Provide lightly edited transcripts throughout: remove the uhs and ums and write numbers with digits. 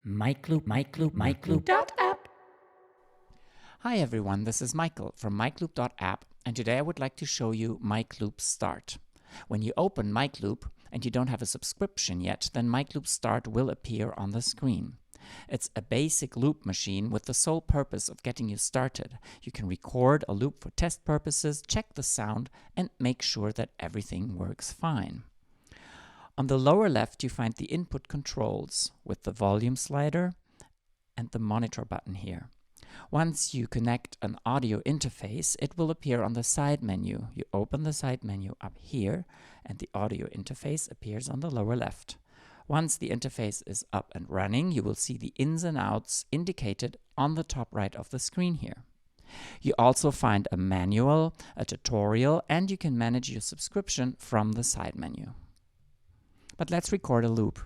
MikeLoop.app. Hi everyone, this is Michael from MikeLoop.app, and today I would like to show you MikeLoop Start. When you open MikeLoop and you don't have a subscription yet, then MikeLoop Start will appear on the screen. It's a basic loop machine with the sole purpose of getting you started. You can record a loop for test purposes, check the sound, and make sure that everything works fine. On the lower left, you find the input controls with the volume slider and the monitor button here. Once you connect an audio interface, it will appear on the side menu. You open the side menu up here, and the audio interface appears on the lower left. Once the interface is up and running, you will see the ins and outs indicated on the top right of the screen here. You also find a manual, a tutorial, and you can manage your subscription from the side menu. But let's record a loop.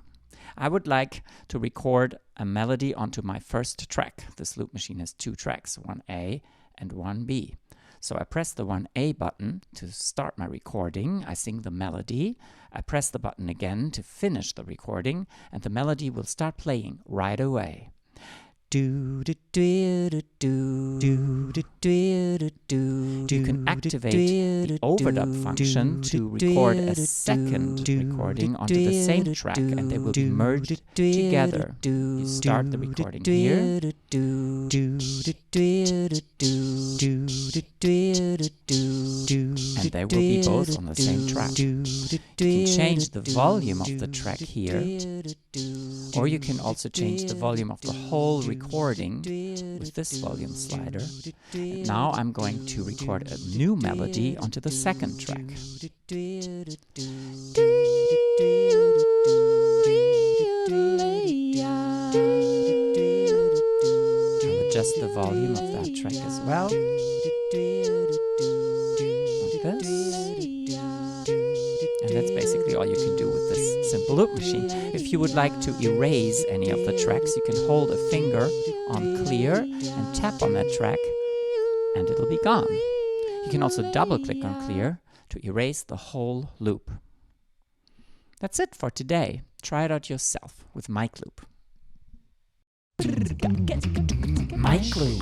I would like to record a melody onto my first track. This loop machine has two tracks, one A and one B. So I press the 1A button to start my recording. I sing the melody. I press the button again to finish the recording, and the melody will start playing right away. You can activate the overdub function to record a second recording onto the same track, and they will be merged together. You start the recording here, and they will be both on the same track. You can change the volume of the track here, or you can also change the volume of the whole recording with this volume slider. And now I'm going to record a new melody onto the second track. I'll adjust the volume of that track as well. Like this. And that's basically all you can do with this simple loop machine. If you would like to erase any of the tracks, you can hold a finger on clear and tap on that track, and it'll be gone. You can also double-click on clear to erase the whole loop. That's it for today. Try it out yourself with MikeLoop. MikeLoop.